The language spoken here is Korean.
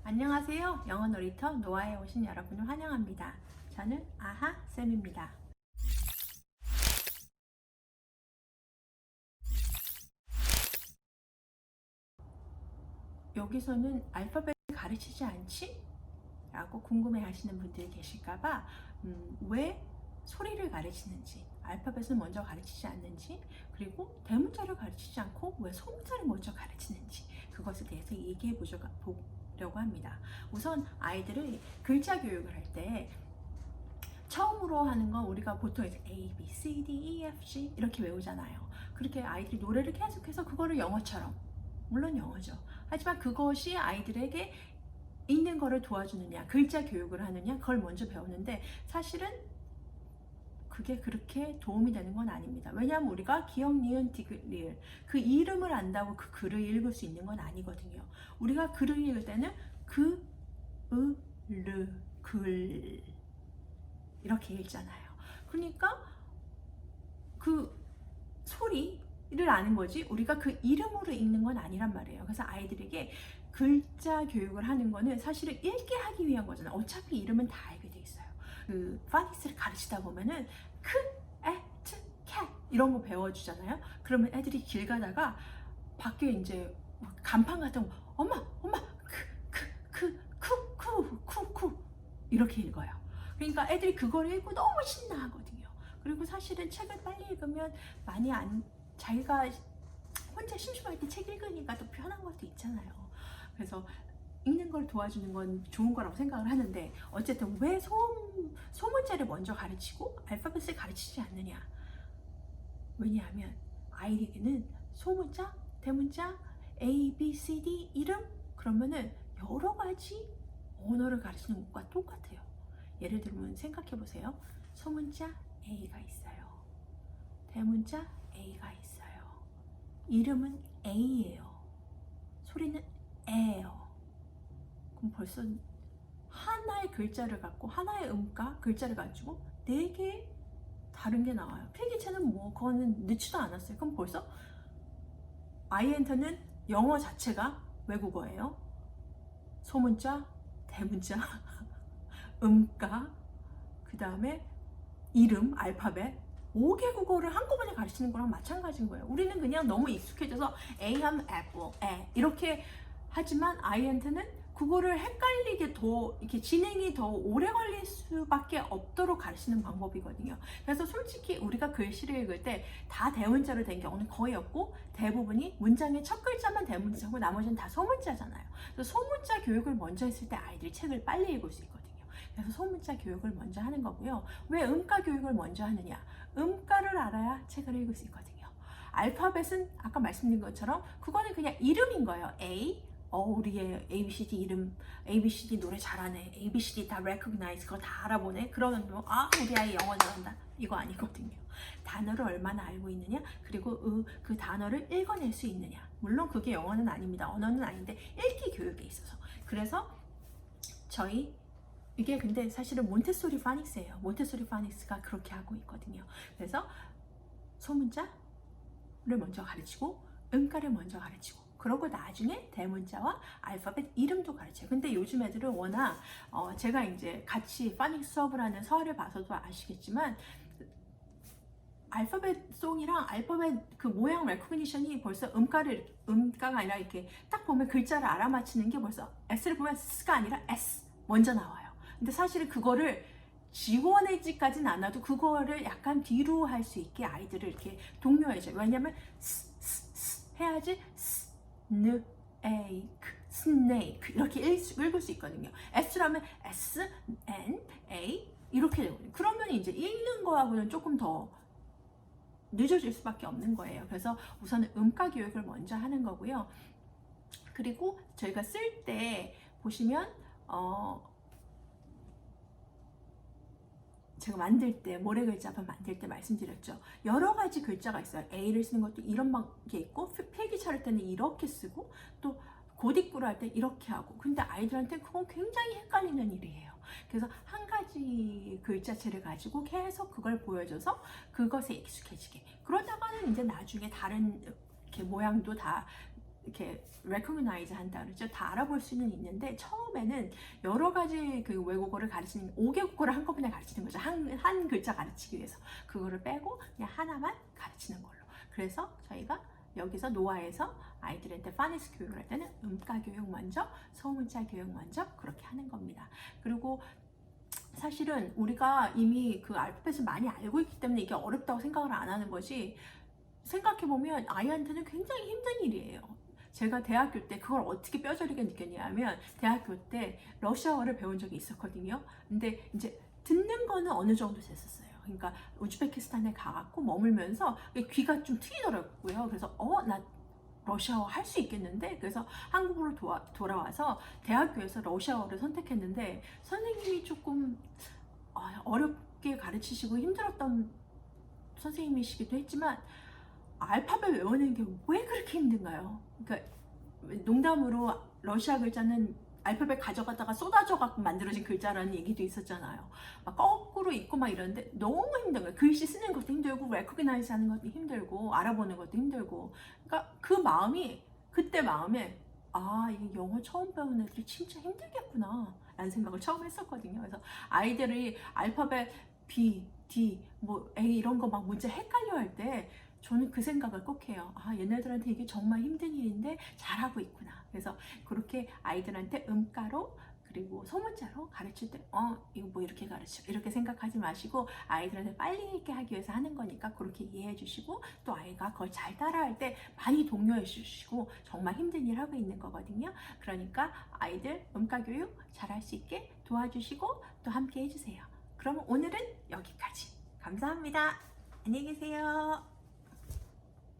안녕하세요. 영어 놀이터 노아에 오신 여러분을 환영합니다. 저는 아하쌤입니다. 여기서는 알파벳 가르치지 않지? 라고 궁금해 하시는 분들이 계실까봐 왜 소리를 가르치는지, 알파벳을 먼저 가르치지 않는지, 그리고 대문자를 가르치지 않고 왜 소문자를 먼저 가르치는지 그것에 대해서 얘기해 보려고 합니다. 우선 아이들을 글자 교육을 할 때 처음으로 하는 건 우리가 보통 이제 A, B, C, D, E, F, G 이렇게 외우잖아요. 그렇게 아이들이 노래를 계속해서 그거를 영어처럼, 물론 영어죠. 하지만 그것이 아이들에게 읽는 거를 도와주느냐, 글자 교육을 하느냐, 그걸 먼저 배우는데 사실은 그게 그렇게 도움이 되는 건 아닙니다. 왜냐하면 우리가 기역, 니은, 디귿, 리을 그 이름을 안다고 그 글을 읽을 수 있는 건 아니거든요. 우리가 글을 읽을 때는 그, 으, 르, 글 이렇게 읽잖아요. 그러니까 그 소리를 아는 거지 우리가 그 이름으로 읽는 건 아니란 말이에요. 그래서 아이들에게 글자 교육을 하는 거는 사실은 읽게 하기 위한 거잖아요. 어차피 이름은 다 알게 돼 있어요. 그 파닉스를 가르치다 보면은 크, 에, 트, 캣 이런 거 배워주잖아요. 그러면 애들이 길 가다가 밖에 이제 간판 같은 거 엄마 쿠 이렇게 읽어요. 그러니까 애들이 그걸 읽고 너무 신나하거든요. 그리고 사실은 책을 빨리 읽으면 많이 자기가 혼자 심심할 때 책 읽으니까 또 편한 것도 있잖아요. 그래서 읽는 걸 도와주는 건 좋은 거라고 생각을 하는데 어쨌든 왜 소문자를 먼저 가르치고 알파벳을 가르치지 않느냐? 왜냐하면 아이에게는 소문자, 대문자, A, B, C, D 이름 그러면은 여러 가지 언어를 가르치는 것과 똑같아요. 예를 들면 생각해 보세요. 소문자 A가 있어요. 대문자 A가 있어요. 이름은 A예요. 소리는 에예요. 그럼 벌써 하나의 글자를 갖고 하나의 글자를 가지고 네 개의 다른 게 나와요. 필기체는 뭐 그거는 넣지도 않았어요. 그럼 벌써 아이한테는 영어 자체가 외국어예요. 소문자, 대문자, 그 다음에 이름, 알파벳 5개 국어를 한꺼번에 가르치는 거랑 마찬가지인 거예요. 우리는 그냥 너무 익숙해져서 A 하면 apple, 이렇게 하지만 아이한테는 그거를 헷갈리게 더 이렇게 진행이 더 오래 걸릴 수밖에 없도록 가르치는 방법이거든요. 그래서 솔직히 우리가 글씨를 읽을 때 다 대문자로 된 경우는 거의 없고 대부분이 문장의 첫 글자만 대문자고 나머지는 다 소문자잖아요. 그래서 소문자 교육을 먼저 했을 때 아이들이 책을 빨리 읽을 수 있거든요. 그래서 소문자 교육을 먼저 하는 거고요. 왜 음가 교육을 먼저 하느냐? 음가를 알아야 책을 읽을 수 있거든요. 알파벳은 아까 말씀드린 것처럼 그거는 그냥 이름인 거예요. A, 우리의 ABCD 이름, ABCD 노래 잘하네, ABCD 다 recognize, 그거 다 알아보네. 그러면 뭐, 우리 아이 영어 잘한다. 이거 아니거든요. 단어를 얼마나 알고 있느냐, 그리고 그 단어를 읽어낼 수 있느냐. 물론 그게 영어는 아닙니다. 언어는 아닌데 읽기 교육에 있어서. 그래서 이게 근데 사실은 몬테소리 파닉스예요. 몬테소리 파닉스가 그렇게 하고 있거든요. 그래서 소문자를 먼저 가르치고 음가를 먼저 가르치고 그러고 나중에 대문자와 알파벳 이름도 가르쳐요. 근데 요즘 애들은 워낙 제가 이제 같이 파닉스 수업을 하는 서화를 봐서도 아시겠지만 알파벳 송이랑 알파벳 그 모양 레코그니션이 벌써 음가가 아니라 이렇게 딱 보면 글자를 알아맞히는 게 벌써 S를 보면 S가 아니라 S 먼저 나와요. 근데 사실은 그거를 지원해지까지는 않아도 그거를 약간 뒤로 할 수 있게 아이들을 이렇게 독려해줘요. 왜냐면 해야지 스네이크 이렇게 읽을 수 있거든요. S라면 S, N, A 이렇게 되거든요. 그러면 이제 읽는 거하고는 조금 더 늦어질 수밖에 없는 거예요. 그래서 우선은 음가 교육을 먼저 하는 거고요. 그리고 저희가 쓸 때 보시면 제가 만들 때 모래글자판 만들 때 말씀드렸죠. 여러 가지 글자가 있어요. A를 쓰는 것도 이런 게 있고 필기차를 때는 이렇게 쓰고 또 고딕부를 할 때 이렇게 하고 근데 아이들한테 그건 굉장히 헷갈리는 일이에요. 그래서 한 가지 글자체를 가지고 계속 그걸 보여줘서 그것에 익숙해지게 그러다가는 이제 나중에 다른 이렇게 모양도 다 이렇게 recognize 한다 그러죠. 다 알아볼 수는 있는데 처음에는 여러 가지 그 외국어를 가르치는 5개국어를 한꺼번에 가르치는 거죠. 한 글자 가르치기 위해서 그거를 빼고 그냥 하나만 가르치는 걸로. 그래서 저희가 여기서 노아에서 아이들한테 파니스 교육을 할 때는 음가 교육 먼저, 소문자 교육 먼저 그렇게 하는 겁니다. 그리고 사실은 우리가 이미 그 알파벳을 많이 알고 있기 때문에 이게 어렵다고 생각을 안 하는 거지, 생각해보면 아이한테는 굉장히 힘든 일이에요. 제가 대학교 때 그걸 어떻게 뼈저리게 느꼈냐면, 대학교 때 러시아어를 배운 적이 있었거든요. 근데 이제 듣는 거는 어느 정도 됐었어요. 그러니까 우즈베키스탄에 가갖고 머물면서 귀가 좀 트이더라고요. 그래서 나 러시아어 할 수 있겠는데? 그래서 한국으로 돌아와서 대학교에서 러시아어를 선택했는데, 선생님이 조금 어렵게 가르치시고 힘들었던 선생님이시기도 했지만, 알파벳 외우는 게 왜 그렇게 힘든가요? 그러니까 농담으로 러시아 글자는 알파벳 가져가다가 쏟아져 갖고 만들어진 글자라는 얘기도 있었잖아요. 막 거꾸로 읽고 막 이러는데 너무 힘든 거예요. 글씨 쓰는 것도 힘들고 레코그나이즈 하는 것도 힘들고 알아보는 것도 힘들고. 그러니까 그 마음이, 그때 마음에 이게 영어 처음 배우는 애들이 진짜 힘들겠구나 라는 생각을 처음 했었거든요. 그래서 아이들이 알파벳 B, D, 뭐 A 이런 거 막 문제 헷갈려 할 때 저는 그 생각을 꼭 해요. 얘네들한테 이게 정말 힘든 일인데 잘하고 있구나. 그래서 그렇게 아이들한테 음가로 그리고 소문자로 가르칠 때 이거 뭐 이렇게 가르쳐 이렇게 생각하지 마시고, 아이들한테 빨리 읽게 하기 위해서 하는 거니까 그렇게 이해해 주시고, 또 아이가 그걸 잘 따라할 때 많이 독려해 주시고, 정말 힘든 일 하고 있는 거거든요. 그러니까 아이들 음가 교육 잘할 수 있게 도와주시고 또 함께 해주세요. 그럼 오늘은 여기까지. 감사합니다. 안녕히 계세요.